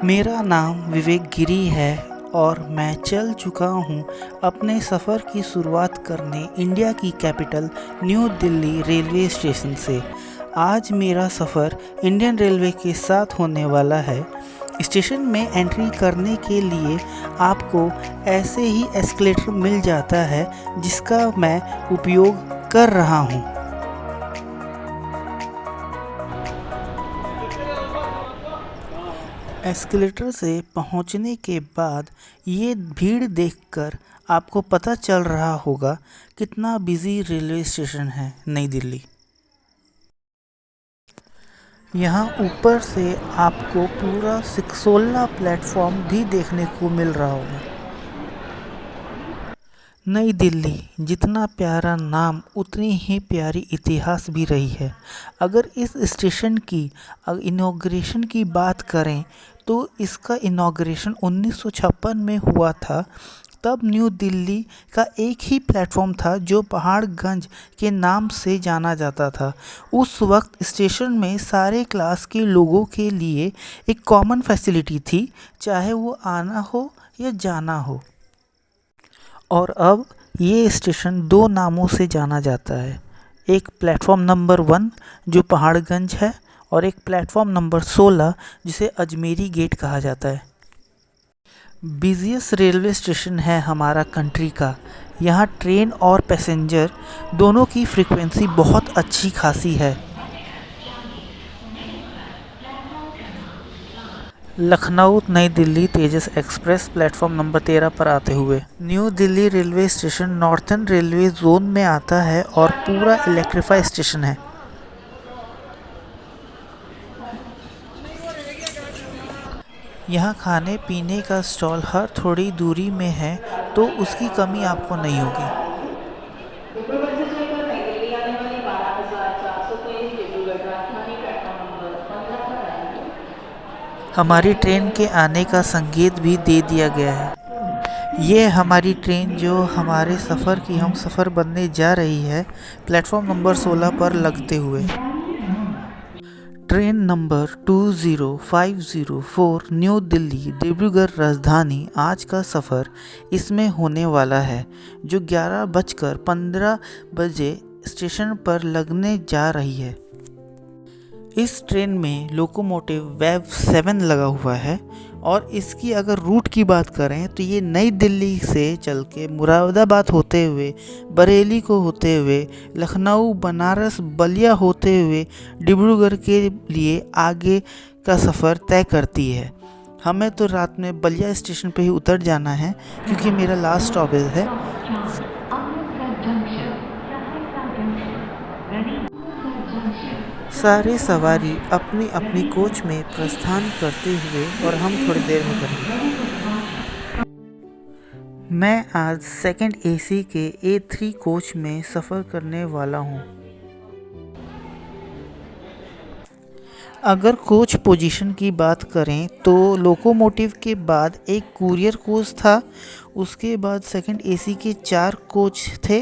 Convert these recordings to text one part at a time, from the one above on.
मेरा नाम विवेक गिरी है और मैं चल चुका हूँ अपने सफ़र की शुरुआत करने इंडिया की capital new Delhi railway station से। आज मेरा सफ़र इंडियन रेलवे के साथ होने वाला है। स्टेशन में एंट्री करने के लिए आपको ऐसे ही एस्केलेटर मिल जाता है जिसका मैं उपयोग कर रहा हूँ। एस्केलेटर से पहुंचने के बाद ये भीड़ देखकर आपको पता चल रहा होगा कितना बिजी रेलवे स्टेशन है नई दिल्ली। यहाँ ऊपर से आपको पूरा 16 प्लेटफॉर्म भी देखने को मिल रहा होगा। नई दिल्ली जितना प्यारा नाम उतनी ही प्यारी इतिहास भी रही है। अगर इस स्टेशन की इनॉग्रेशन की बात करें तो इसका इनॉग्रेशन 1956 में हुआ था। तब न्यू दिल्ली का एक ही प्लेटफॉर्म था जो पहाड़गंज के नाम से जाना जाता था। उस वक्त स्टेशन में सारे क्लास के लोगों के लिए एक कॉमन फैसिलिटी थी, चाहे वो आना हो या जाना हो। और अब ये स्टेशन दो नामों से जाना जाता है, एक प्लेटफॉर्म नंबर 1 जो पहाड़गंज है और एक प्लेटफॉर्म नंबर 16 जिसे अजमेरी गेट कहा जाता है। बिजिएस्ट रेलवे स्टेशन है हमारा कंट्री का। यहाँ ट्रेन और पैसेंजर दोनों की फ्रीक्वेंसी बहुत अच्छी खासी है। लखनऊ नई Delhi Tejas express platform number 13 पर आते हुए new Delhi railway station northern railway zone में आता है और पूरा इलेक्ट्रीफाई स्टेशन है। यहाँ खाने पीने का स्टॉल हर थोड़ी दूरी में है, तो उसकी कमी आपको नहीं होगी। हमारी ट्रेन के आने का संकेत भी दे दिया गया है। ये हमारी ट्रेन जो हमारे सफ़र की हम सफ़र बनने जा रही है प्लेटफॉर्म नंबर 16 पर लगते हुए। Train number 20504 new Delhi Dibrugarh Rajdhani आज का सफ़र इसमें होने वाला है, जो 11:15 बजे स्टेशन पर लगने जा रही है। इस ट्रेन में लोकोमोटिव वेव 7 लगा हुआ है और इसकी अगर रूट की बात करें तो ये नई दिल्ली से चल के मुरादाबाद होते हुए, बरेली को होते हुए, लखनऊ, बनारस, बलिया होते हुए डिब्रूगढ़ के लिए आगे का सफ़र तय करती है। हमें तो रात में बलिया स्टेशन पे ही उतर जाना है क्योंकि मेरा लास्ट स्टॉपेज है। सारे सवारी अपनी अपनी कोच में प्रस्थान करते हुए और हम थोड़ी देर में करेंगे। मैं आज सेकंड एसी के A3 कोच में सफ़र करने वाला हूँ। अगर कोच पोजीशन की बात करें तो लोकोमोटिव के बाद एक कुरियर कोच था, उसके बाद सेकंड एसी के 4 कोच थे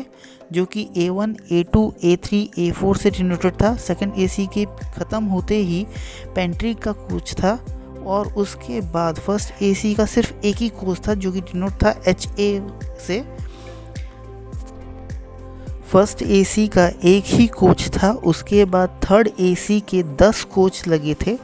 जो कि A1, A2, A3, A4 से डिनोटेड था। सेकंड एसी के ख़त्म होते ही पेंट्री का कोच था और उसके बाद फर्स्ट एसी का सिर्फ एक ही कोच था जो कि डिनोट था HA से। फर्स्ट एसी का एक ही कोच था, उसके बाद थर्ड एसी के 10 कोच लगे थे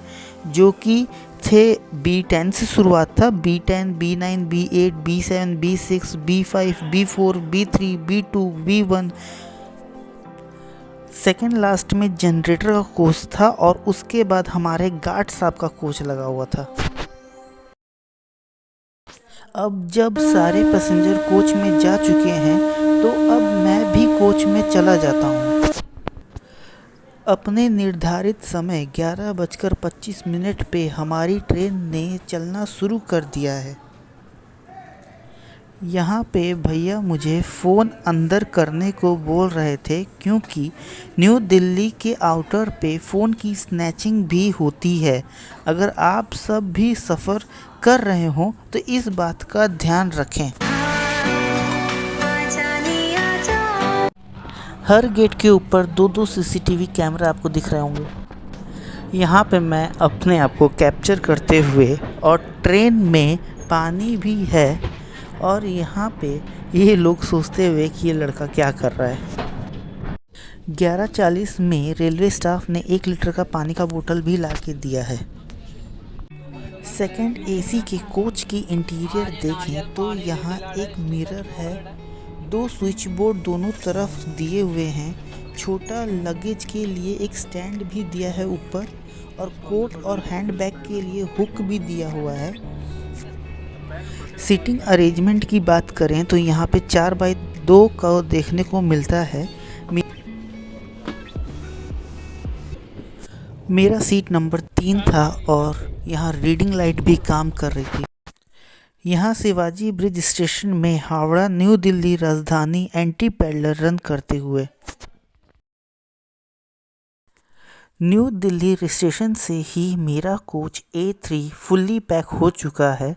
जो कि थे B10 से शुरुआत था, B10, B9, B8, B7, B6, B5, B4, B3, B2, B1। Second last में जनरेटर का कोच था और उसके बाद हमारे गार्ड साहब का कोच लगा हुआ था। अब जब सारे पैसेंजर कोच में जा चुके हैं तो अब मैं भी कोच में चला जाता हूँ। अपने निर्धारित समय 11:25 पे हमारी ट्रेन ने चलना शुरू कर दिया है। यहाँ पे भैया मुझे फ़ोन अंदर करने को बोल रहे थे क्योंकि न्यू दिल्ली के आउटर पे फ़ोन की स्नैचिंग भी होती है। अगर आप सब भी सफ़र कर रहे हों तो इस बात का ध्यान रखें। हर गेट के ऊपर 2-2 सीसीटीवी कैमरा आपको दिख रहे होंगे। यहाँ पे मैं अपने आप को कैप्चर करते हुए, और ट्रेन में पानी भी है, और यहाँ पे ये लोग सोचते हुए कि ये लड़का क्या कर रहा है। 11:40 में रेलवे स्टाफ ने 1 लीटर का पानी का बोतल भी ला के दिया है। सेकंड एसी के कोच की इंटीरियर देखें तो यहाँ एक मिरर है, 2 स्विच बोर्ड दोनों तरफ दिए हुए हैं, छोटा लगेज के लिए एक स्टैंड भी दिया है ऊपर, और कोट और हैंड बैग के लिए हुक भी दिया हुआ है। सीटिंग अरेंजमेंट की बात करें तो यहाँ पे 4x2 का देखने को मिलता है। मेरा सीट नंबर 3 था और यहाँ रीडिंग लाइट भी काम कर रही थी। यहाँ शिवाजी ब्रिज स्टेशन में हावड़ा न्यू दिल्ली राजधानी एंटी पैडलर रन करते हुए न्यू दिल्ली स्टेशन से ही मेरा कोच A3 फुल्ली पैक हो चुका है।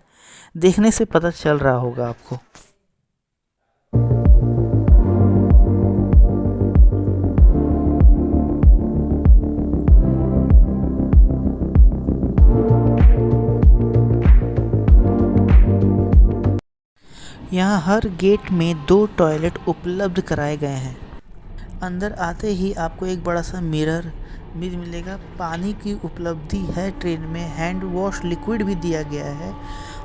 देखने से पता चल रहा होगा आपको। यहाँ हर गेट में 2 टॉयलेट उपलब्ध कराए गए हैं। अंदर आते ही आपको एक बड़ा सा मिरर भी मिलेगा। पानी की उपलब्धि है ट्रेन में, हैंड वॉश लिक्विड भी दिया गया है,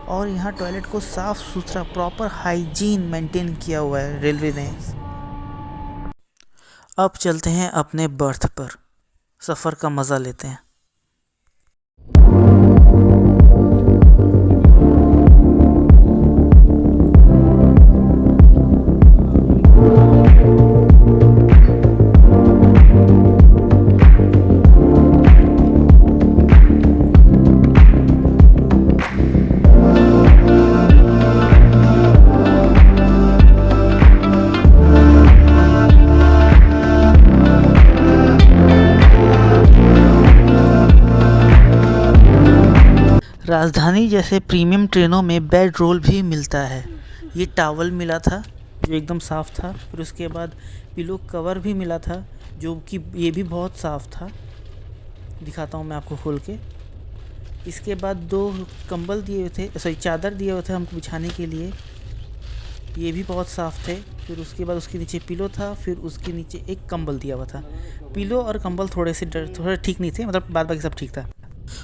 और यहाँ टॉयलेट को साफ़ सुथरा प्रॉपर हाइजीन मेंटेन किया हुआ है रेलवे ने। अब चलते हैं अपने बर्थ पर, सफ़र का मज़ा लेते हैं। राजधानी जैसे प्रीमियम ट्रेनों में बेड रोल भी मिलता है। ये टॉवल मिला था जो एकदम साफ़ था, फिर उसके बाद पिलो कवर भी मिला था जो कि ये भी बहुत साफ़ था। दिखाता हूँ मैं आपको खोल के। इसके बाद 2 कंबल दिए हुए थे, सॉरी चादर दिए हुए थे हमको बिछाने के लिए, ये भी बहुत साफ़ थे। फिर उसके बाद उसके नीचे पिलो था, फिर उसके नीचे एक कंबल दिया हुआ था। पिलो और कंबल थोड़े ठीक नहीं थे, मतलब बाद बाकी सब ठीक था।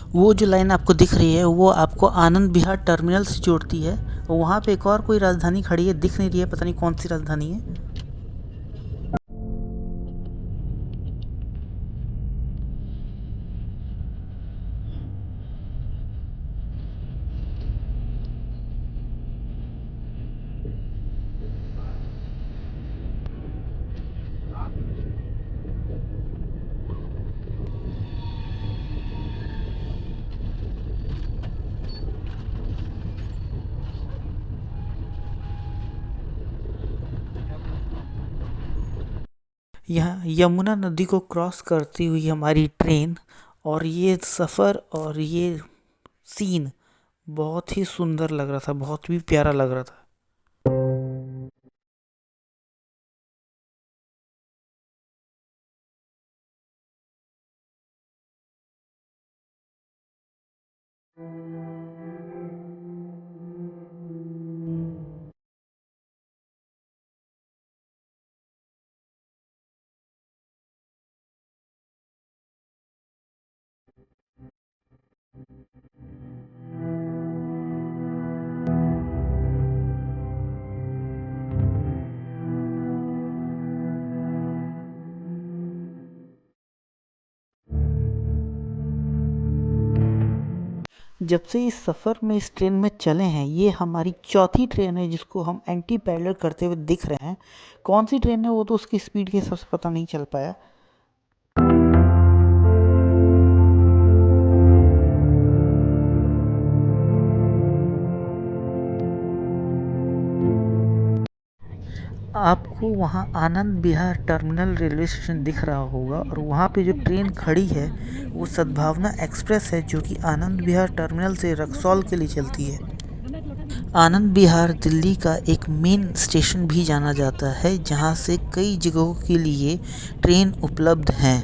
वो जो लाइन आपको दिख रही है वो आपको आनंद विहार टर्मिनल से जोड़ती है। वहाँ पे एक और कोई राजधानी खड़ी है, दिख नहीं रही है, पता नहीं कौन सी राजधानी है। यहाँ यमुना नदी को क्रॉस करती हुई हमारी ट्रेन, और ये सफ़र और ये सीन बहुत ही सुंदर लग रहा था, बहुत भी प्यारा लग रहा था। जब से इस सफ़र में इस ट्रेन में चले हैं, ये हमारी चौथी ट्रेन है जिसको हम एंटी पैडलर करते हुए दिख रहे हैं। कौन सी ट्रेन है वो तो उसकी स्पीड के हिसाब से पता नहीं चल पाया। आपको वहाँ Anand Vihar terminal railway station दिख रहा होगा, और वहाँ पे जो ट्रेन खड़ी है वो सद्भावना एक्सप्रेस है जो कि आनंद विहार टर्मिनल से रक्सौल के लिए चलती है। आनंद विहार दिल्ली का एक मेन स्टेशन भी जाना जाता है जहाँ से कई जगहों के लिए ट्रेन उपलब्ध हैं।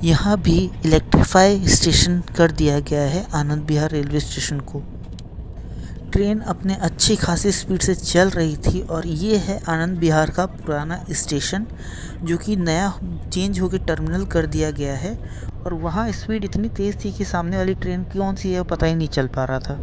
यहाँ भी इलेक्ट्रीफाई स्टेशन कर दिया गया है आनंद विहार रेलवे स्टेशन को। ट्रेन अपने अच्छी खासी स्पीड से चल रही थी और ये है आनंद विहार का पुराना स्टेशन, जो कि नया चेंज होकर टर्मिनल कर दिया गया है। और वहाँ स्पीड इतनी तेज़ थी कि सामने वाली ट्रेन कौन सी है पता ही नहीं चल पा रहा था।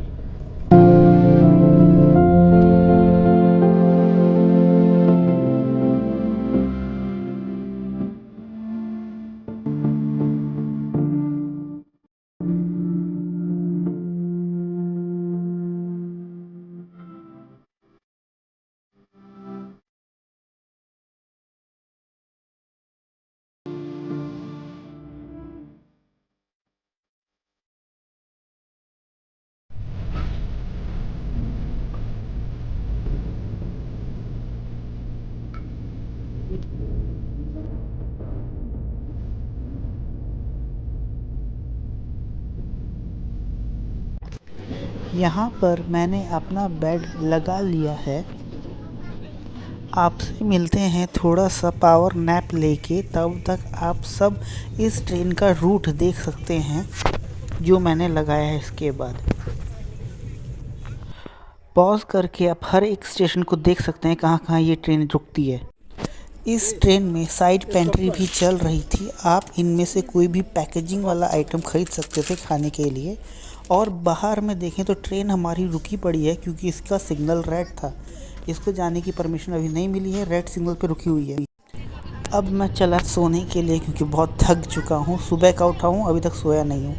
यहाँ पर मैंने अपना बेड लगा लिया है। आपसे मिलते हैं थोड़ा सा पावर नैप लेके, तब तक आप सब इस ट्रेन का रूट देख सकते हैं जो मैंने लगाया है। इसके बाद पॉज करके आप हर एक स्टेशन को देख सकते हैं कहाँ कहाँ ये ट्रेन रुकती है। इस ट्रेन में साइड पेंट्री भी चल रही थी। आप इनमें से कोई भी पैकेजिंग वाला आइटम खरीद सकते थे खाने के लिए। और बाहर में देखें तो ट्रेन हमारी रुकी पड़ी है क्योंकि इसका सिग्नल रेड था। इसको जाने की परमिशन अभी नहीं मिली है, रेड सिग्नल पे रुकी हुई है। अब मैं चला सोने के लिए क्योंकि बहुत थक चुका हूँ। सुबह का उठा हूँ, अभी तक सोया नहीं हूँ।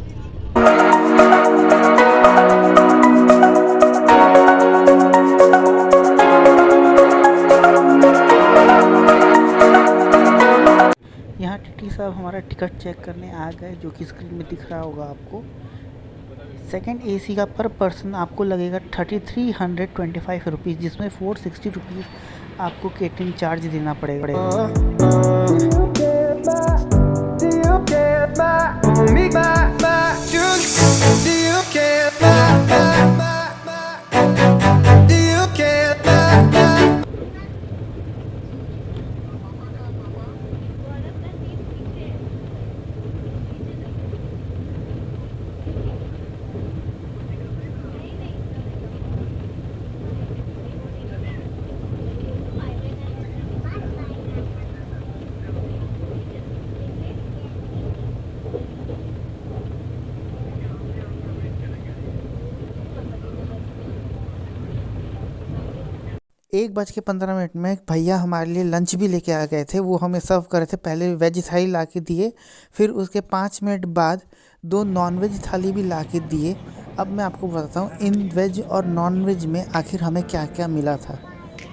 यहाँ टीटी साहब हमारा टिकट चेक करने आ गए, जो कि स्क्रीन में दिख रहा होगा आपको। सेकंड एसी का पर पर्सन आपको लगेगा 3325 रुपीज़, जिसमें 460 रुपीज़ आपको केटरिंग चार्ज देना पड़ेगा। एक बज के 15 मिनट में भैया हमारे लिए लंच भी लेके आ गए थे। वो हमें सर्व कर रहे थे। पहले वेज थाली ला के दिए, फिर उसके 5 मिनट बाद 2 नॉन-वेज थाली भी ला के दिए। अब मैं आपको बताता हूँ इन वेज और नॉन-वेज में आखिर हमें क्या क्या मिला था,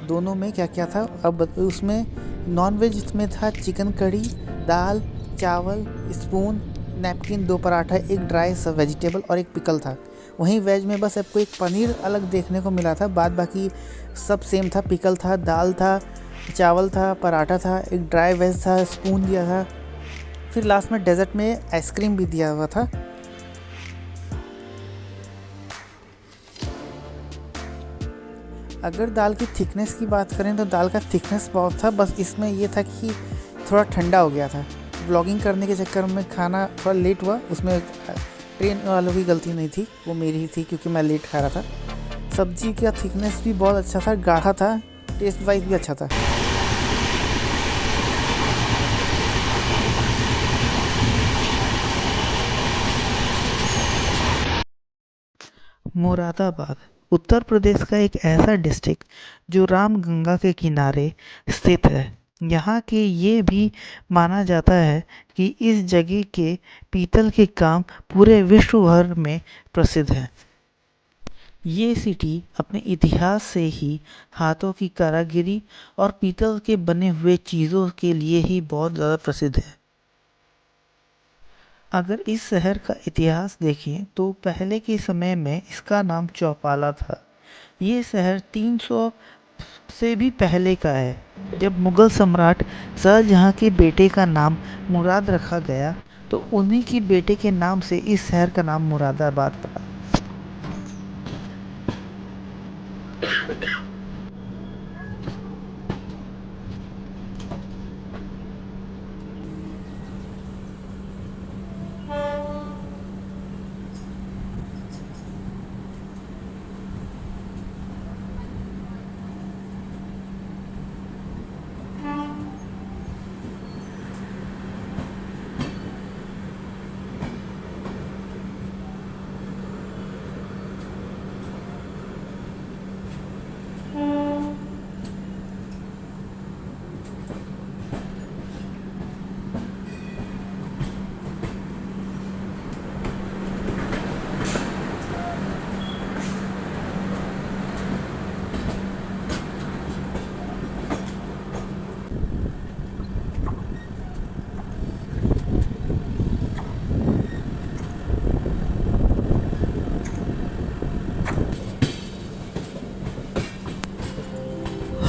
दोनों में क्या क्या था। अब उसमें नॉन-वेज में था चिकन कड़ी, दाल, चावल, स्पून, नैपकिन, 2 पराठा, एक ड्राई सब वेजिटेबल और एक पिकल था। वहीं वेज में बस आपको एक पनीर अलग देखने को मिला था, बाद बाकी सब सेम था। पिकल था, दाल था, चावल था, पराठा था, एक ड्राई वेज था, स्पून दिया था, फिर लास्ट में डेजर्ट में आइसक्रीम भी दिया हुआ था। अगर दाल की थिकनेस की बात करें तो दाल का थिकनेस बहुत था, बस इसमें ये था कि थोड़ा ठंडा हो गया था। व्लॉगिंग करने के चक्कर में खाना थोड़ा लेट हुआ, उसमें ट्रेन वालों की गलती नहीं थी, वो मेरी ही थी क्योंकि मैं लेट खा रहा था। सब्जी का थिकनेस भी बहुत अच्छा था, गाढ़ा था, टेस्ट वाइज भी अच्छा था। मुरादाबाद उत्तर प्रदेश का एक ऐसा डिस्ट्रिक्ट जो रामगंगा के किनारे स्थित है। यहाँ के ये भी माना जाता है कि इस जगह के पीतल के काम पूरे विश्व भर में प्रसिद्ध है। ये सिटी अपने इतिहास से ही हाथों की कारीगरी और पीतल के बने हुए चीज़ों के लिए ही बहुत ज़्यादा प्रसिद्ध है। अगर इस शहर का इतिहास देखें तो पहले के समय में इसका नाम चौपाला था। ये शहर 300 से भी पहले का है। जब मुगल सम्राट शाहजहाँ के बेटे का नाम मुराद रखा गया तो उन्हीं के बेटे के नाम से इस शहर का नाम मुरादाबाद पड़ा।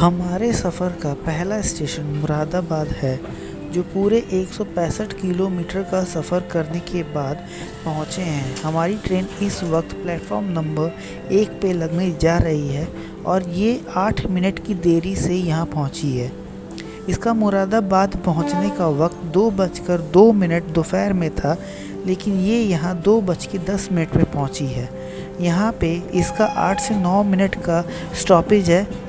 हमारे सफ़र का पहला स्टेशन मुरादाबाद है, जो पूरे 165 किलोमीटर का सफ़र करने के बाद पहुँचे हैं। हमारी ट्रेन इस वक्त प्लेटफॉर्म नंबर 1 पे लगने जा रही है और ये 8 मिनट की देरी से यहाँ पहुँची है। इसका मुरादाबाद पहुँचने का वक्त 2:02 दोपहर में था, लेकिन ये यहाँ 2:10 में पहुँची है। यहाँ पे इसका 8 से 9 मिनट का स्टॉपेज है।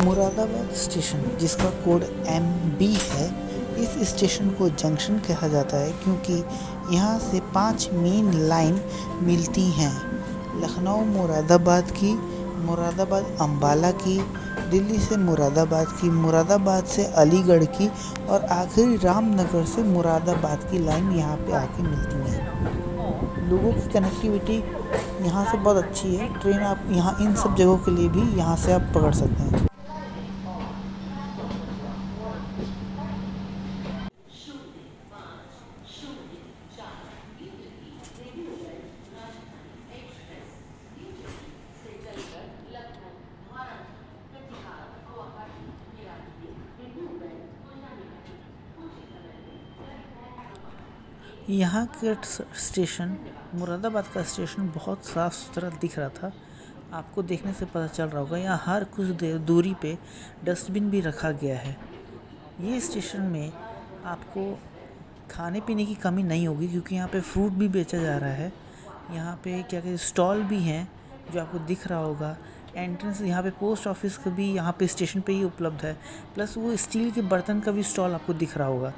मुरादाबाद स्टेशन, जिसका कोड MB है, इस स्टेशन को जंक्शन कहा जाता है क्योंकि यहाँ से 5 मेन लाइन मिलती हैं। लखनऊ मुरादाबाद की, मुरादाबाद अंबाला की, दिल्ली से मुरादाबाद की, मुरादाबाद से अलीगढ़ की और आखिरी रामनगर से मुरादाबाद की लाइन यहाँ पे आके मिलती हैं। लोगों की कनेक्टिविटी यहाँ से बहुत अच्छी है। ट्रेन आप यहाँ इन सब जगहों के लिए भी यहाँ से आप पकड़ सकते हैं। यहाँ का स्टेशन, मुरादाबाद का स्टेशन बहुत साफ़ सुथरा दिख रहा था। आपको देखने से पता चल रहा होगा, यहाँ हर कुछ देर दूरी पे डस्टबिन भी रखा गया है। ये स्टेशन में आपको खाने पीने की कमी नहीं होगी क्योंकि यहाँ पे फ्रूट भी बेचा जा रहा है। यहाँ पे क्या कहते स्टॉल भी हैं जो आपको दिख रहा होगा। एंट्रेंस यहाँ पे पोस्ट ऑफिस का भी यहाँ पे स्टेशन पे ही उपलब्ध है, प्लस वो स्टील के बर्तन का भी स्टॉल आपको दिख रहा होगा।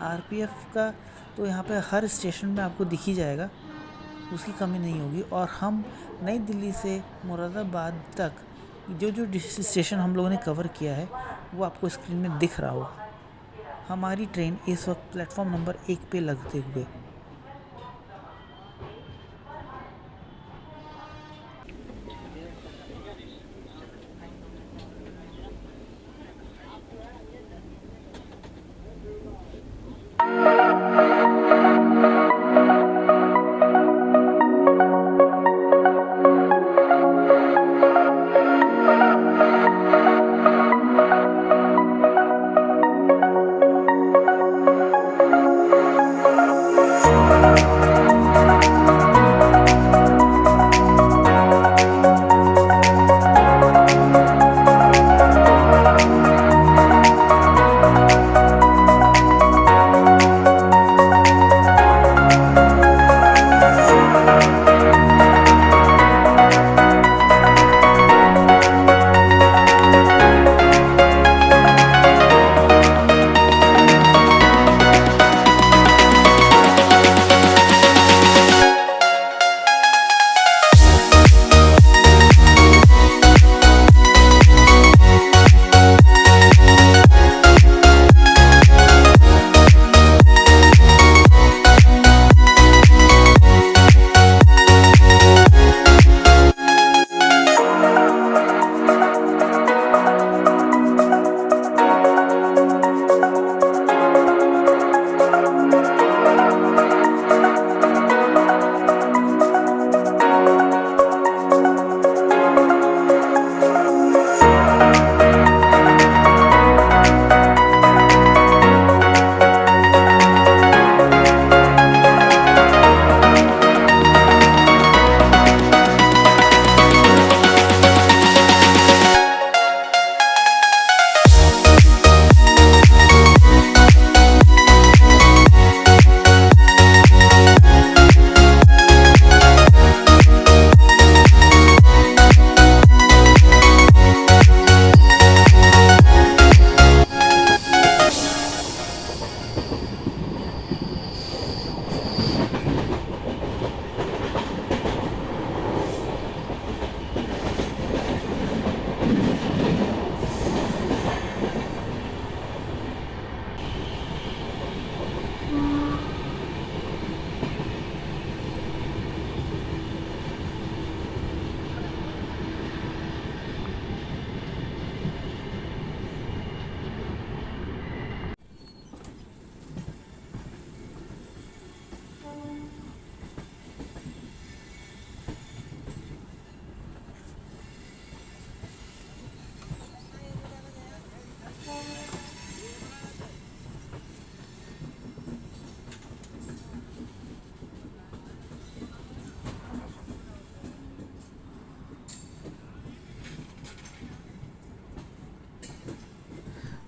RPF का तो यहाँ पे हर स्टेशन में आपको दिख ही जाएगा, उसकी कमी नहीं होगी। और हम नई दिल्ली से मुरादाबाद तक जो स्टेशन हम लोगों ने कवर किया है वो आपको स्क्रीन में दिख रहा होगा। हमारी ट्रेन इस वक्त प्लेटफॉर्म नंबर 1 पे लगते हुए।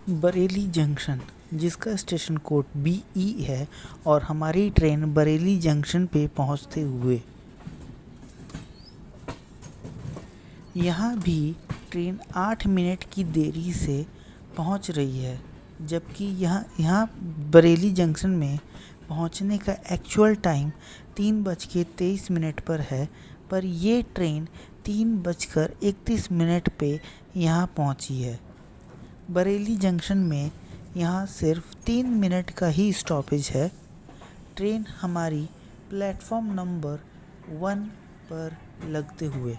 बरेली जंक्शन, जिसका स्टेशन कोड BE है, और हमारी ट्रेन बरेली जंक्शन पे पहुंचते हुए यहाँ भी ट्रेन 8 मिनट की देरी से पहुंच रही है, जबकि यहाँ बरेली जंक्शन में पहुंचने का एक्चुअल टाइम 3:23 पर है, पर ये ट्रेन 3:31 पे यहाँ पहुंची है। बरेली जंक्शन में यहाँ सिर्फ 3 मिनट का ही स्टॉपेज है। ट्रेन हमारी प्लेटफॉर्म नंबर 1 पर लगते हुए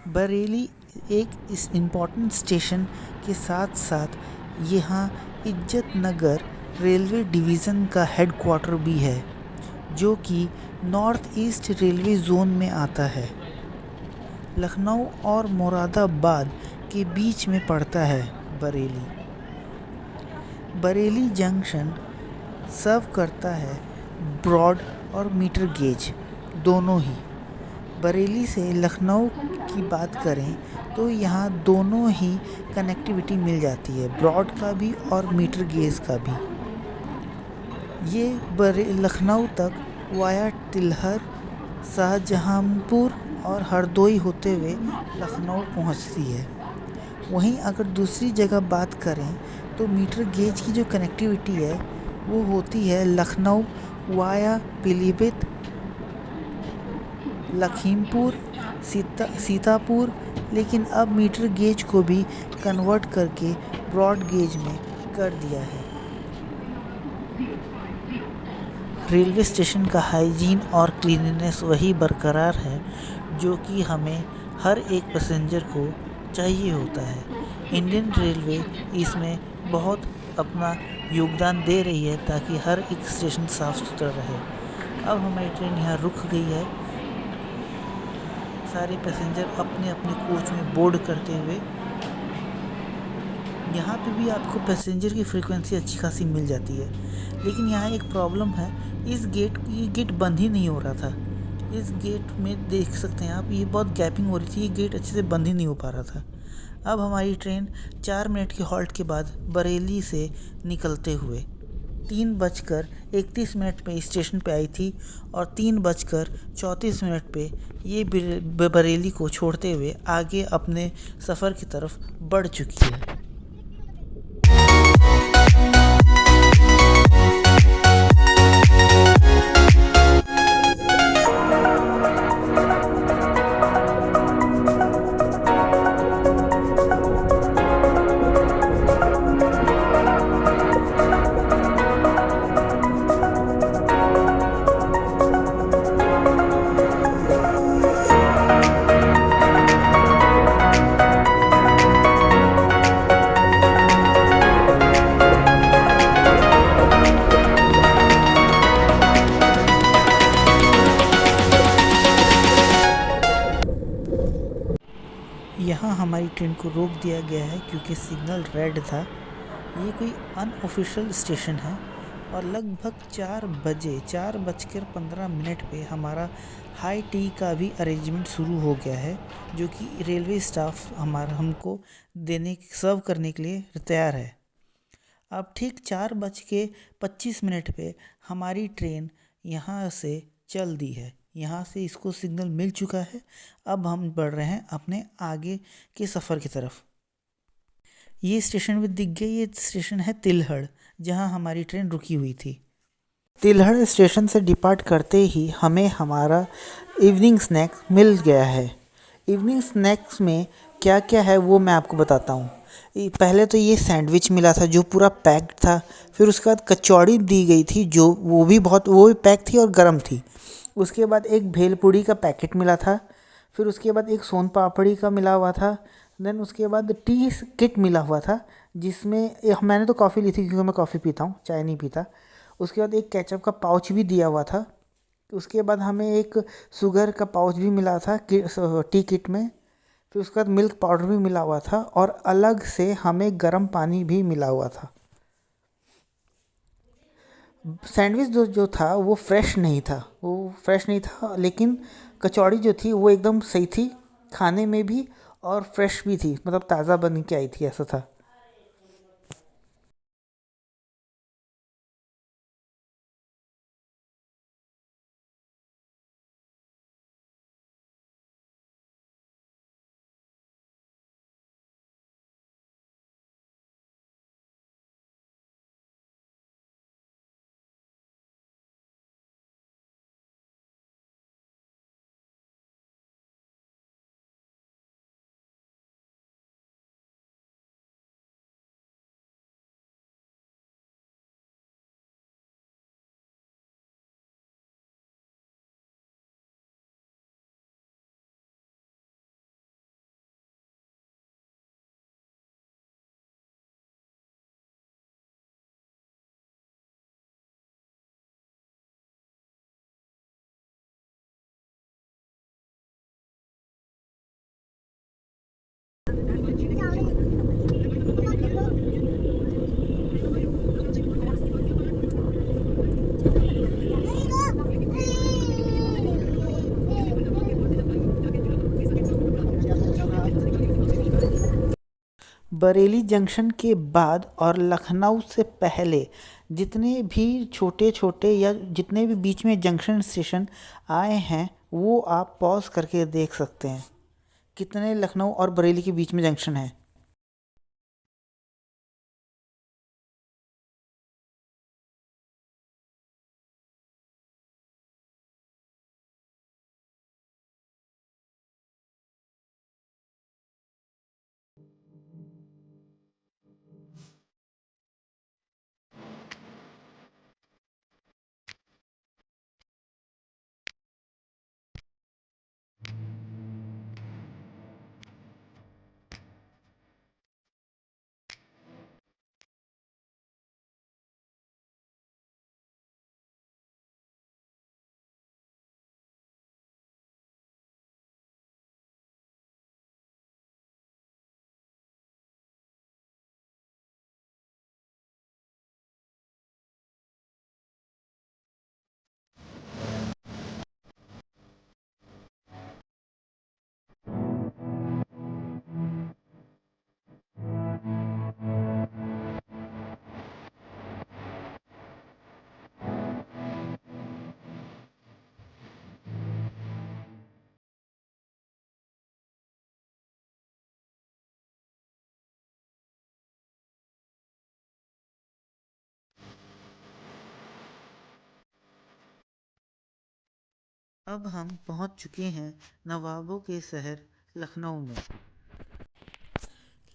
बरेली एक इस इम्पॉर्टेंट स्टेशन के साथ साथ यहाँ इज्जत नगर रेलवे डिवीज़न का हेडक्वार्टर भी है, जो कि नॉर्थ ईस्ट रेलवे जोन में आता है। लखनऊ और मुरादाबाद के बीच में पड़ता है बरेली। बरेली जंक्शन सर्व करता है ब्रॉड और मीटर गेज दोनों ही। बरेली से लखनऊ की बात करें तो यहाँ दोनों ही कनेक्टिविटी मिल जाती है, ब्रॉड का भी और मीटर गेज का भी। ये लखनऊ तक वाया तिलहर, शाहजहांपुर और हरदोई होते हुए लखनऊ पहुँचती है। वहीं अगर दूसरी जगह बात करें तो मीटर गेज की जो कनेक्टिविटी है वो होती है लखनऊ वाया पीलीभीत, लखीमपुर, सीतापुर, लेकिन अब मीटर गेज को भी कन्वर्ट करके ब्रॉड गेज में कर दिया है। रेलवे स्टेशन का हाइजीन और क्लीननेस वही बरकरार है जो कि हमें हर एक पैसेंजर को चाहिए होता है। इंडियन रेलवे इसमें बहुत अपना योगदान दे रही है ताकि हर एक स्टेशन साफ सुथरा रहे। अब हमारी ट्रेन यहाँ रुक गई है। सारे पैसेंजर अपने अपने कोच में बोर्ड करते हुए, यहाँ पे भी आपको पैसेंजर की फ्रीक्वेंसी अच्छी खासी मिल जाती है, लेकिन यहाँ एक प्रॉब्लम है। ये गेट बंद ही नहीं हो रहा था। इस गेट में देख सकते हैं आप, ये बहुत गैपिंग हो रही थी, ये गेट अच्छे से बंद ही नहीं हो पा रहा था। अब हमारी ट्रेन 4 मिनट के हॉल्ट के बाद बरेली से निकलते हुए 3:31 पे स्टेशन पे आई थी और 3:34 पे ये बरेली को छोड़ते हुए आगे अपने सफ़र की तरफ बढ़ चुकी है। यहाँ हमारी ट्रेन को रोक दिया गया है क्योंकि सिग्नल रेड था। ये कोई अनऑफिशियल स्टेशन है और लगभग 4:15 पे हमारा हाई टी का भी अरेंजमेंट शुरू हो गया है, जो कि रेलवे स्टाफ हमको सर्व करने के लिए तैयार है। अब ठीक 4:25 पे हमारी ट्रेन यहाँ से चल दी है। यहाँ से इसको सिग्नल मिल चुका है। अब हम बढ़ रहे हैं अपने आगे के सफ़र की तरफ। ये स्टेशन भी दिख गया, ये स्टेशन है तिलहड़, जहाँ हमारी ट्रेन रुकी हुई थी। तिलहड़ स्टेशन से डिपार्ट करते ही हमें हमारा इवनिंग स्नैक मिल गया है। इवनिंग स्नैक्स में क्या क्या है वो मैं आपको बताता हूँ। पहले तो ये सैंडविच मिला था जो पूरा पैक्ड था। फिर उसके बाद कचौड़ी दी गई थी जो वो भी पैक थी और गर्म थी। उसके बाद एक भेलपूड़ी का पैकेट मिला था। फिर उसके बाद एक सोन पापड़ी का मिला हुआ था। देन उसके बाद टी किट मिला हुआ था, जिसमें मैंने तो कॉफ़ी ली थी क्योंकि मैं कॉफ़ी पीता हूँ, चाय नहीं पीता। उसके बाद एक केचप का पाउच भी दिया हुआ था। उसके बाद हमें एक शुगर का पाउच भी मिला था टी किट में। फिर उसके बाद मिल्क पाउडर भी मिला हुआ था और अलग से हमें गर्म पानी भी मिला हुआ था। सैंडविच जो था वो फ्रेश नहीं था, लेकिन कचौड़ी जो थी वो एकदम सही थी खाने में भी और फ्रेश भी थी, मतलब ताज़ा बन के आई थी, ऐसा था। बरेली जंक्शन के बाद और लखनऊ से पहले जितने भी छोटे छोटे या जितने भी बीच में जंक्शन स्टेशन आए हैं, वो आप पॉज करके देख सकते हैं कितने लखनऊ और बरेली के बीच में जंक्शन है। अब हम पहुंच चुके हैं नवाबों के शहर लखनऊ में।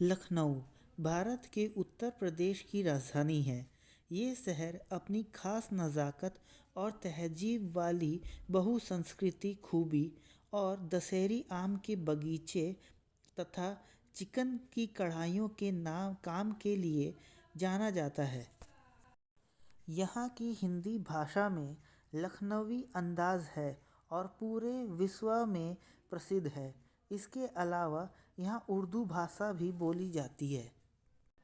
लखनऊ भारत के उत्तर प्रदेश की राजधानी है। ये शहर अपनी खास नज़ाकत और तहजीब वाली बहुसंस्कृति खूबी और दशहरी आम के बगीचे तथा चिकन की कढ़ाइयों के नाम काम के लिए जाना जाता है। यहाँ की हिंदी भाषा में लखनवी अंदाज़ है और पूरे विश्व में प्रसिद्ध है। इसके अलावा यहाँ उर्दू भाषा भी बोली जाती है।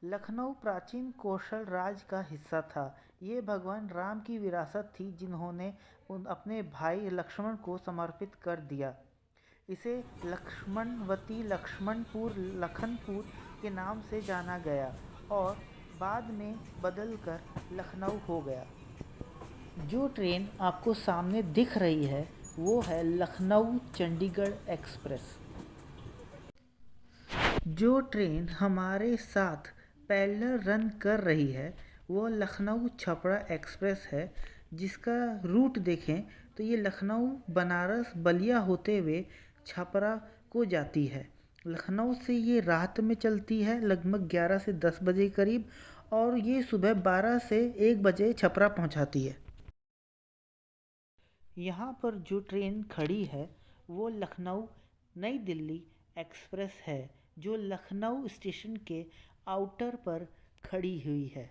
लखनऊ प्राचीन कौशल राज का हिस्सा था। ये भगवान राम की विरासत थी जिन्होंने अपने भाई लक्ष्मण को समर्पित कर दिया। इसे लक्ष्मणवती, लक्ष्मणपुर, लखनपुर के नाम से जाना गया और बाद में बदलकर लखनऊ हो गया। जो ट्रेन आपको सामने दिख रही है वो है लखनऊ चंडीगढ़ एक्सप्रेस। जो ट्रेन हमारे साथ पैरेलल रन कर रही है वो लखनऊ छपरा एक्सप्रेस है, जिसका रूट देखें तो ये लखनऊ, बनारस, बलिया होते हुए छपरा को जाती है। लखनऊ से ये रात में चलती है लगभग 11 से 10 बजे करीब, और ये सुबह 12 से 1 बजे छपरा पहुंचाती है। यहाँ पर जो ट्रेन खड़ी है वो लखनऊ नई दिल्ली एक्सप्रेस है, जो लखनऊ स्टेशन के आउटर पर खड़ी हुई है।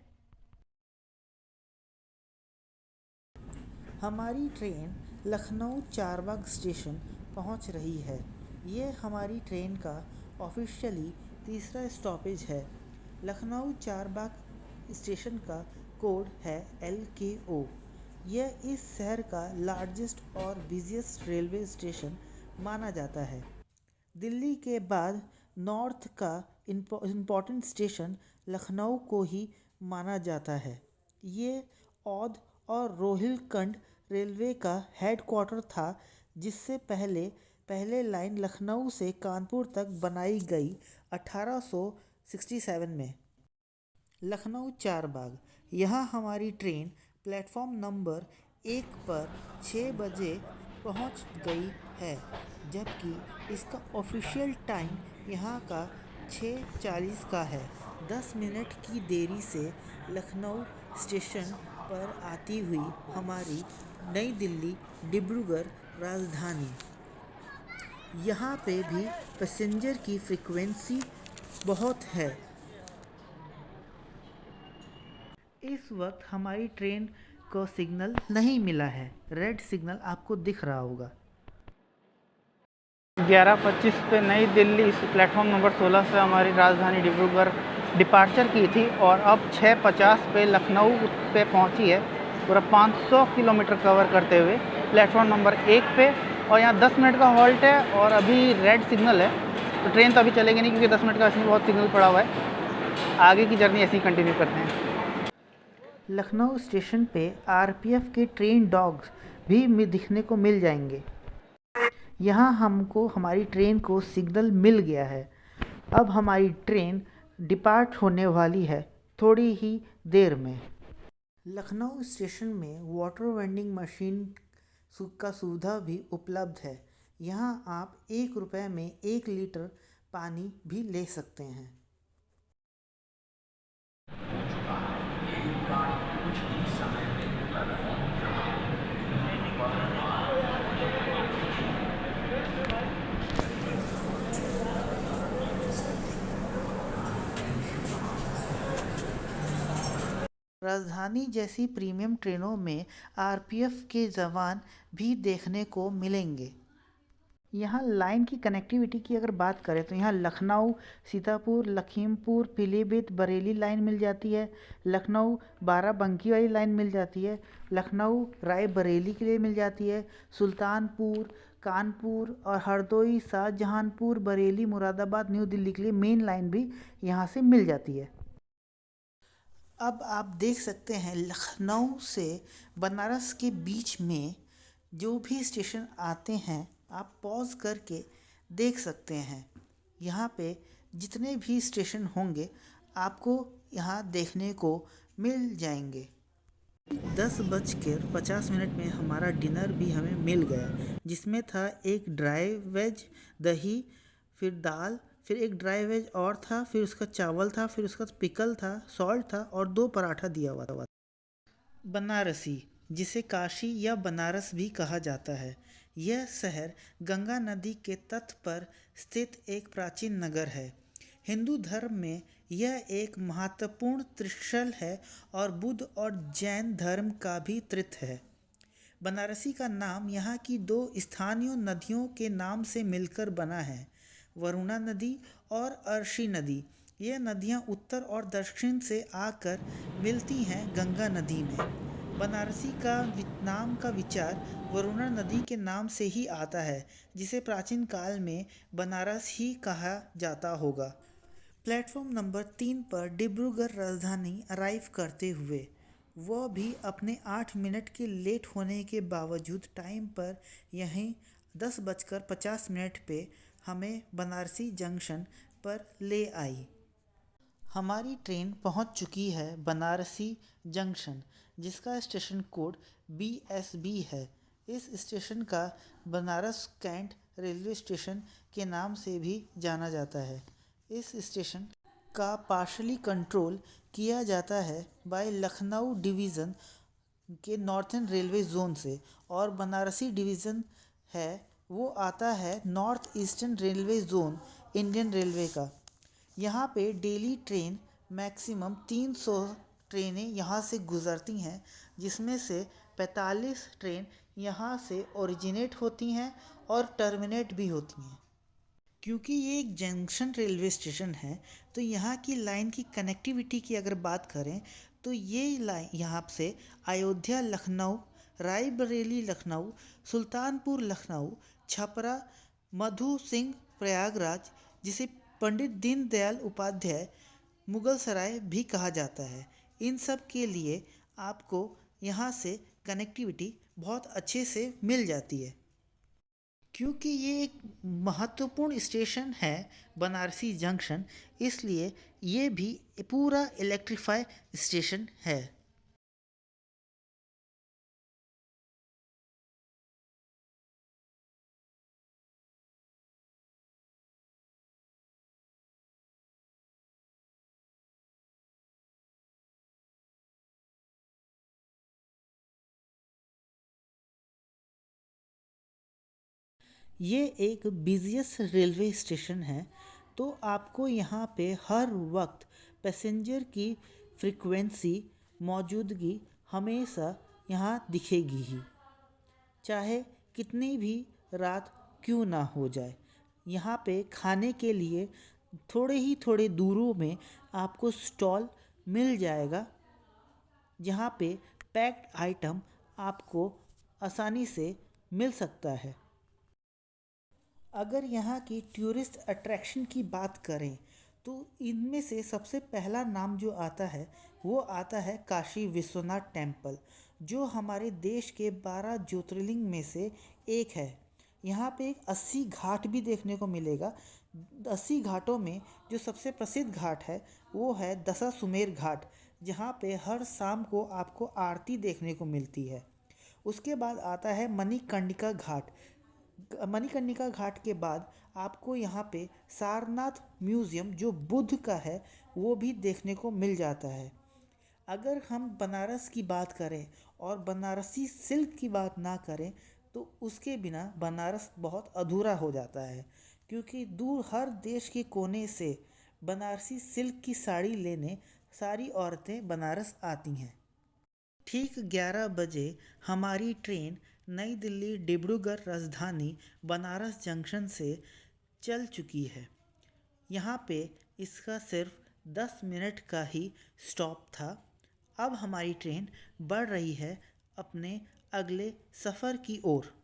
हमारी ट्रेन लखनऊ चारबाग स्टेशन पहुंच रही है। ये हमारी ट्रेन का ऑफिशियली तीसरा स्टॉपेज है। लखनऊ चारबाग स्टेशन का कोड है LKO। यह इस शहर का लार्जेस्ट और बिजिएस्ट रेलवे स्टेशन माना जाता है। दिल्ली के बाद नॉर्थ का इम्पोर्टेंट स्टेशन लखनऊ को ही माना जाता है। ये औध और रोहिलखंड रेलवे का हेडक्वार्टर था, जिससे पहले लाइन लखनऊ से कानपुर तक बनाई गई 1867 में। लखनऊ चारबाग, यहाँ हमारी ट्रेन प्लेटफॉर्म नंबर 1 पर 6 बजे पहुँच गई है, जबकि इसका ऑफिशियल टाइम यहाँ का 6:40 का है। 10 मिनट की देरी से लखनऊ स्टेशन पर आती हुई हमारी नई दिल्ली डिब्रूगढ़ राजधानी, यहाँ पे भी पैसेंजर की फ्रीक्वेंसी बहुत है। इस वक्त हमारी ट्रेन को सिग्नल नहीं मिला है। रेड सिग्नल आपको दिख रहा होगा। 11:25 पे नई दिल्ली इस प्लेटफॉर्म नंबर 16 से हमारी राजधानी डिब्रूगढ़ डिपार्चर की थी और अब 6:50 पे लखनऊ पे पहुंची है, पूरा 500 किलोमीटर कवर करते हुए प्लेटफॉर्म नंबर 1 पे। और यहाँ 10 मिनट का हॉल्ट है और अभी रेड सिग्नल है, तो ट्रेन तो अभी चलेगी नहीं क्योंकि 10 मिनट का इसमें बहुत सिग्नल पड़ा हुआ है। आगे की जर्नी ऐसे ही कंटिन्यू करते हैं। लखनऊ स्टेशन पे आरपीएफ के ट्रेन डॉग्स भी दिखने को मिल जाएंगे। यहाँ हमको हमारी ट्रेन को सिग्नल मिल गया है। अब हमारी ट्रेन डिपार्ट होने वाली है थोड़ी ही देर में। लखनऊ स्टेशन में वाटर वेंडिंग मशीन का सुविधा भी उपलब्ध है। यहाँ आप 1 रुपये में 1 लीटर पानी भी ले सकते हैं। राजधानी जैसी प्रीमियम ट्रेनों में आरपीएफ के जवान भी देखने को मिलेंगे। यहाँ लाइन की कनेक्टिविटी की अगर बात करें तो यहाँ लखनऊ, सीतापुर, लखीमपुर, पीलीभीत, बरेली लाइन मिल जाती है। लखनऊ बाराबंकी वाली लाइन मिल जाती है। लखनऊ रायबरेली के लिए मिल जाती है। सुल्तानपुर, कानपुर और हरदोई, शाहजहांपुर, बरेली, मुरादाबाद, न्यू दिल्ली के लिए मेन लाइन भी यहाँ से मिल जाती है। अब आप देख सकते हैं लखनऊ से बनारस के बीच में जो भी स्टेशन आते हैं आप पॉज करके देख सकते हैं। यहाँ पे जितने भी स्टेशन होंगे आपको यहाँ देखने को मिल जाएंगे। 10:50 में हमारा डिनर भी हमें मिल गया, जिसमें था एक ड्राई वेज, दही, फिर दाल, फिर एक ड्राई वेज और था, फिर उसका चावल था, फिर उसका पिकल था, सॉल्ट था और 2 पराठा दिया हुआ था। बनारसी, जिसे काशी या बनारस भी कहा जाता है, यह शहर गंगा नदी के तट पर स्थित एक प्राचीन नगर है। हिंदू धर्म में यह एक महत्वपूर्ण तीर्थस्थल है और बुद्ध और जैन धर्म का भी तीर्थ है। बनारसी का नाम यहाँ की 2 स्थानीय नदियों के नाम से मिलकर बना है, वरुणा नदी और अरशी नदी। ये नदियाँ उत्तर और दक्षिण से आकर मिलती हैं गंगा नदी में। बनारसी का नाम का विचार वरुणा नदी के नाम से ही आता है, जिसे प्राचीन काल में बनारस ही कहा जाता होगा। प्लेटफॉर्म नंबर 3 पर डिब्रूगढ़ राजधानी अराइव करते हुए वह भी अपने 8 मिनट के लेट होने के बावजूद टाइम पर यहीं 10:50 पे हमें बनारसी जंक्शन पर ले आई। हमारी ट्रेन पहुंच चुकी है बनारसी जंक्शन, जिसका स्टेशन कोड BSB है। इस स्टेशन का बनारस कैंट रेलवे स्टेशन के नाम से भी जाना जाता है। इस स्टेशन का पार्शली कंट्रोल किया जाता है बाय लखनऊ डिवीज़न के नॉर्थर्न रेलवे जोन से, और बनारसी डिवीज़न है वो आता है north eastern railway zone Indian railway का। यहाँ पे डेली ट्रेन मैक्सिमम 300 ट्रेनें यहाँ से गुज़रती हैं, जिसमें से 45 ट्रेन यहाँ से ओरिजिनेट होती हैं और टर्मिनेट भी होती हैं। क्योंकि ये एक जंक्शन रेलवे स्टेशन है तो यहाँ की लाइन की कनेक्टिविटी की अगर बात करें तो ये लाइन यहाँ से अयोध्या लखनऊ, रायबरेली लखनऊ, सुल्तानपुर लखनऊ, छपरा, मधु सिंह प्रयागराज, जिसे पंडित दीनदयाल उपाध्याय मुगल सराय भी कहा जाता है। इन सब के लिए आपको यहाँ से कनेक्टिविटी बहुत अच्छे से मिल जाती है। क्योंकि ये एक महत्वपूर्ण स्टेशन है बनारसी जंक्शन, इसलिए ये भी पूरा इलेक्ट्रीफाई स्टेशन है। ये एक बिजिएस्ट रेलवे स्टेशन है, तो आपको यहाँ पे हर वक्त पैसेंजर की फ्रीक्वेंसी मौजूदगी हमेशा यहाँ दिखेगी ही, चाहे कितनी भी रात क्यों ना हो जाए। यहाँ पे खाने के लिए थोड़े दूरों में आपको स्टॉल मिल जाएगा, जहाँ पे पैक्ड आइटम आपको आसानी से मिल सकता है। अगर यहाँ की टूरिस्ट अट्रैक्शन की बात करें तो इनमें से सबसे पहला नाम जो आता है वो आता है काशी विश्वनाथ टेम्पल, जो हमारे देश के 12 ज्योतिर्लिंग में से एक है। यहाँ पे एक 80 घाट भी देखने को मिलेगा। 80 घाटों में जो सबसे प्रसिद्ध घाट है वो है दशाश्वमेध घाट, जहाँ पे हर शाम को आपको आरती देखने को मिलती है। उसके बाद आता है मणिकर्णिका घाट। मणिकर्णिका घाट के बाद आपको यहाँ पे सारनाथ म्यूज़ियम जो बुद्ध का है वो भी देखने को मिल जाता है। अगर हम बनारस की बात करें और बनारसी सिल्क की बात ना करें तो उसके बिना बनारस बहुत अधूरा हो जाता है, क्योंकि दूर हर देश के कोने से बनारसी सिल्क की साड़ी लेने सारी औरतें बनारस आती हैं। ठीक 11 बजे हमारी ट्रेन नई दिल्ली डिब्रूगढ़ राजधानी बनारस जंक्शन से चल चुकी है। यहाँ पे इसका सिर्फ 10 मिनट का ही स्टॉप था। अब हमारी ट्रेन बढ़ रही है अपने अगले सफ़र की ओर।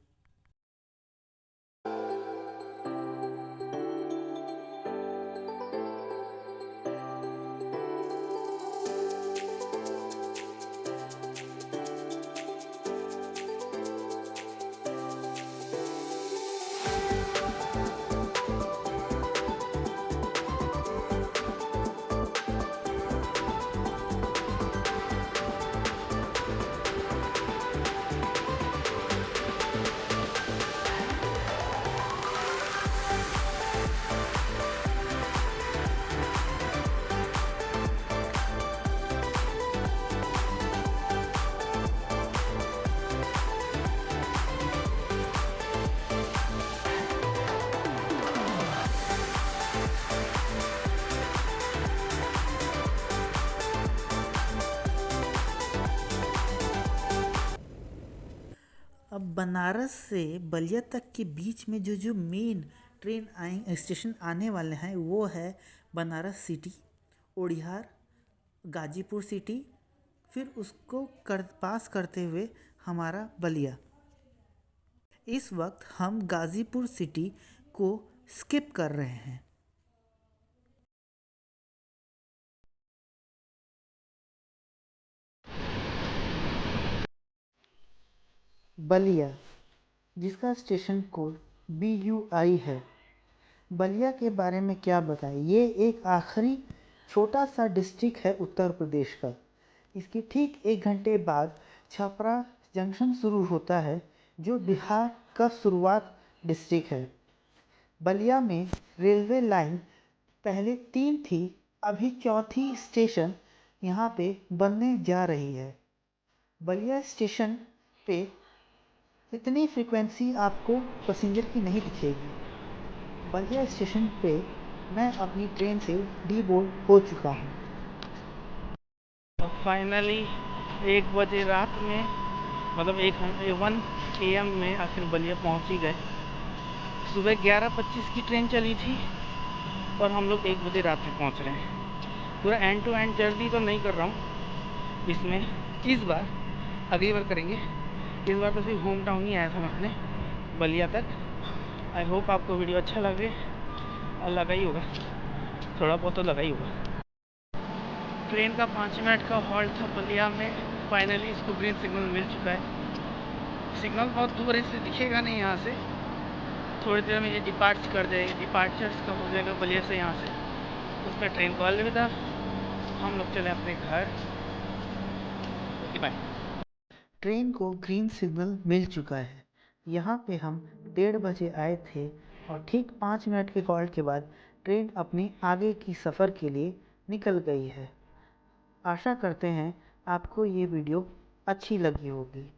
अब बनारस से बलिया तक के बीच में जो मेन ट्रेन स्टेशन आने वाले हैं वो है बनारस सिटी, उड़िहार, गाजीपुर सिटी, फिर उसको पास करते हुए हमारा बलिया। इस वक्त हम गाजीपुर सिटी को स्किप कर रहे हैं। बलिया, जिसका स्टेशन कोड BUI है। बलिया के बारे में क्या बताएं, ये एक आखिरी छोटा सा डिस्ट्रिक्ट है उत्तर प्रदेश का। इसके ठीक 1 घंटे बाद छपरा जंक्शन शुरू होता है, जो बिहार का शुरुआत डिस्ट्रिक्ट है। बलिया में रेलवे लाइन पहले 3 थी, अभी चौथी स्टेशन यहाँ पे बनने जा रही है। बलिया स्टेशन पे इतनी फ्रीक्वेंसी आपको पैसेंजर की नहीं दिखेगी। बलिया स्टेशन पे मैं अपनी ट्रेन से डीबोर्ड हो चुका हूँ। फाइनली 1 बजे रात में, मतलब 1 AM में आखिर बलिया पहुंच ही गए। सुबह 11:25 की ट्रेन चली थी और हम लोग 1 बजे रात में पहुंच रहे हैं। पूरा एंड टू एंड जर्नी तो नहीं कर रहा हूँ इसमें, इस बार, अगली बार करेंगे। इस बार तो सिर्फ होम टाउन ही आया था मैं अपने, बलिया तक। आई होप आपको वीडियो अच्छा लगे और लगा ही होगा। थोड़ा बहुत तो लगा ही हुआ। ट्रेन का 5 मिनट का हॉल्ट था बलिया में, फाइनली इसको ग्रीन सिग्नल मिल चुका है। सिग्नल बहुत दूर है इसलिए दिखेगा नहीं यहाँ से, थोड़ी देर में ये डिपार्च कर जाएगी, डिपार्चर्स का हो जाएगा बलिया से यहाँ से, उसमें ट्रेन को अलविदा, हम लोग चले अपने घर। Okay bye. ट्रेन को ग्रीन सिग्नल मिल चुका है। यहाँ पे हम 1:30 बजे आए थे और ठीक 5 मिनट के हॉल्ट के बाद ट्रेन अपनी आगे की सफ़र के लिए निकल गई है। आशा करते हैं आपको ये वीडियो अच्छी लगी होगी।